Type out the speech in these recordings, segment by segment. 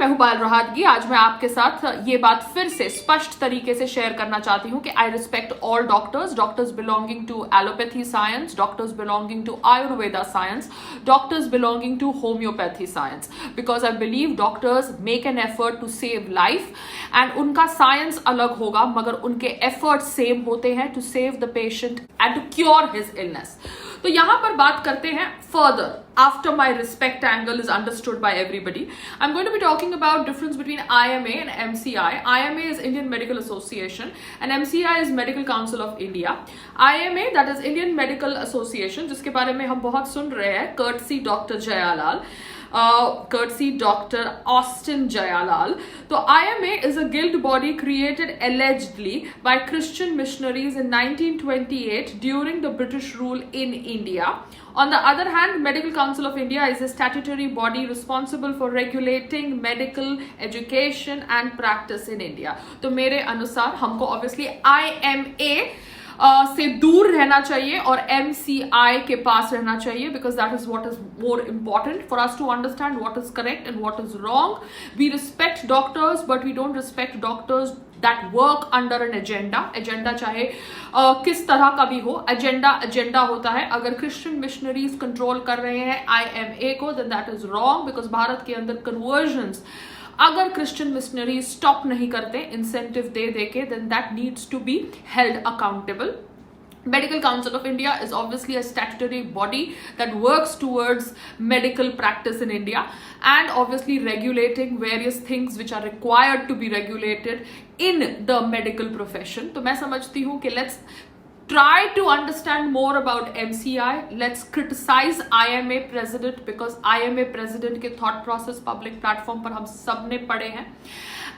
मैं हूं पायल रोहतगी। आज मैं आपके साथ ये बात फिर से स्पष्ट तरीके से शेयर करना चाहती हूं कि I respect all doctors belonging to allopathy science, doctors belonging to Ayurveda science, doctors belonging to homeopathy science, because I believe doctors make an effort to save life and उनका साइंस अलग होगा मगर उनके एफर्ट सेम होते हैं to save the patient and to cure his illness. तो यहां पर बात करते हैं further after my respect angle is understood by everybody. I'm going to be talking about difference between IMA and MCI. IMA is Indian Medical Association and MCI is Medical Council of India. IMA, that is Indian Medical Association, जिसके बारे में हम बहुत सुन रहे हैं, courtesy Dr. Jayalal. Courtesy Dr. Austin Jayalal. So IMA is a guild body created allegedly by Christian missionaries in 1928 during the British rule in India. On the other hand, Medical Council of India is a statutory body responsible for regulating medical education and practice in India. तो मेरे अनुसार हमको obviously IMA से दूर रहना चाहिए और MCI के पास रहना चाहिए, because that is what is more important for us to understand what is correct and what is wrong. We respect doctors, but we don't respect doctors that work under an agenda. Agenda चाहे किस तरह का भी हो, agenda होता है। अगर Christian missionaries control कर रहे हैं IMA को, then that is wrong, because Bharat के अंदर कन्वर्जन्स अगर क्रिश्चियन मिशनरी स्टॉप नहीं करते इंसेंटिव दे के, then that needs to be held accountable. Medical Council of India is obviously a statutory body that works towards medical practice in India and obviously regulating various things which are required to be regulated in the medical profession. तो मैं समझती हूँ कि let's try to understand more about MCI. Let's criticize IMA president, because IMA president के thought process public platform पर हम सब ने पढ़े हैं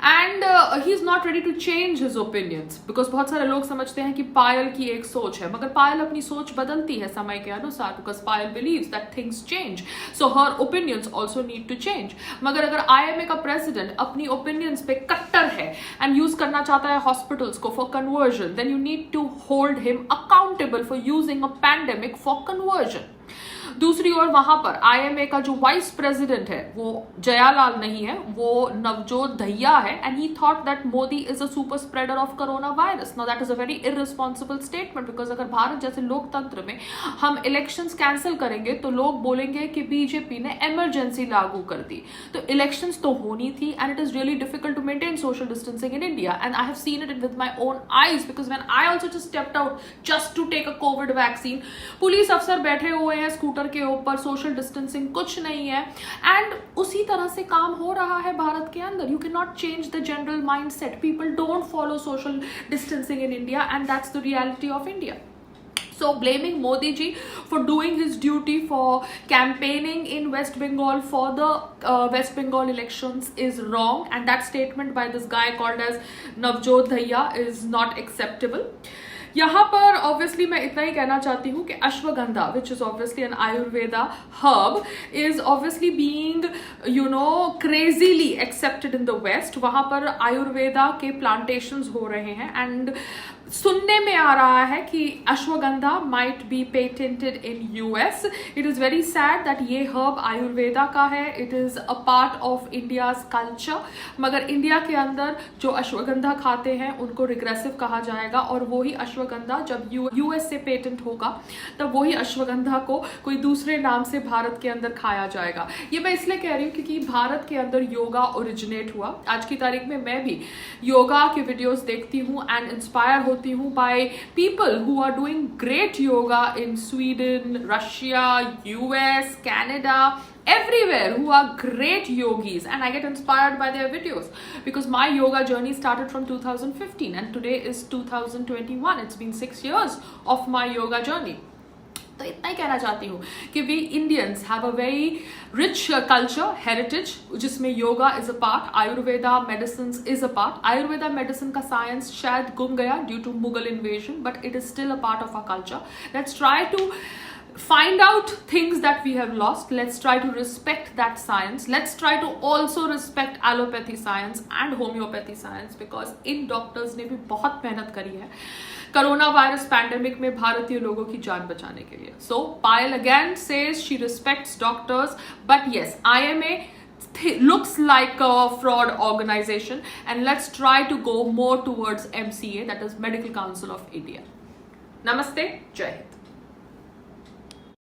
and he is not ready to change his opinions, because बहुत सारे लोग समझते हैं कि पायल की एक सोच है, मगर पायल अपनी सोच बदलती है समय के अनुसार, because Payal believes that things change, so her opinions also need to change. मगर अगर IMA का president अपनी opinions पे कट्टर है and use करना चाहता है hospitals को for conversion, then you need to hold him accountable for using a pandemic for conversion. दूसरी ओर वहां पर IMA का जो वाइस प्रेसिडेंट है वो जयालाल नहीं है, वो नवजोत दहिया है, and he thought that Modi is a super spreader of corona virus. Now that is a very irresponsible statement, because अगर भारत जैसे लोकतंत्र में हम इलेक्शंस कैंसिल करेंगे तो लोग बोलेंगे कि बीजेपी ने इमरजेंसी लागू कर दी. तो इलेक्शंस तो होनी थी and it is really difficult to maintain social distancing in India, and I have seen it with my own eyes, because when I also just stepped out just to take a covid vaccine, police अफसर बैठे हुए हैं scooter के ऊपर, social distancing कुछ नहीं है, and उसी तरह से काम हो रहा है भारत के अंदर. You can not change the general mindset. People don't follow social distancing in India and that's the reality of India. So blaming Modi ji for doing his duty for campaigning in West Bengal for the West Bengal elections is wrong, and that statement by this guy called as Navjot Dahia is not acceptable. यहाँ पर obviously मैं इतना ही कहना चाहती हूँ कि ashwagandha, which is obviously an Ayurveda herb, is obviously being crazily accepted in the West. वहां पर आयुर्वेदा के प्लांटेशंस हो रहे हैं एंड सुनने में आ रहा है कि ashwagandha might be patented in US. It is very sad that ये हर्ब आयुर्वेदा का है. It is a part of India's culture, मगर इंडिया के अंदर जो अश्वगंधा खाते हैं उनको रिग्रेसिव कहा जाएगा, और वही अश्वगंधा जब US से पेटेंट होगा तब वही अश्वगंधा को कोई दूसरे नाम से भारत के अंदर खाया जाएगा. ये मैं इसलिए कह रही हूँ क्योंकि भारत के अंदर योगा ओरिजिनेट हुआ. आज की तारीख में मैं भी योगा के वीडियोस देखती हूँ एंड इंस्पायर होती हूँ by people who are doing great yoga in Sweden, Russia, US, Canada, everywhere, who are great yogis, and I get inspired by their videos, because my yoga journey started from 2015 and today is 2021. It's been 6 years of my yoga journey. तो इतना ही कहना चाहती हूँ कि we Indians have a very rich culture heritage जिसमें yoga is a part, Ayurveda medicine is a part. Ayurveda medicine का science शायद गुम गया due to Mughal invasion, but it is still a part of our culture. Let's try to find out things that we have lost. Let's try to respect that science. Let's try to also respect allopathy science and homeopathy science, because in doctors ने भी बहुत मेहनत करी है corona virus pandemic में भारतीय लोगों की जान बचाने के लिए. So Payal again says she respects doctors, but yes, IMA looks like a fraud organization, and let's try to go more towards MCA, that is Medical Council of India. Namaste, Jai Hind.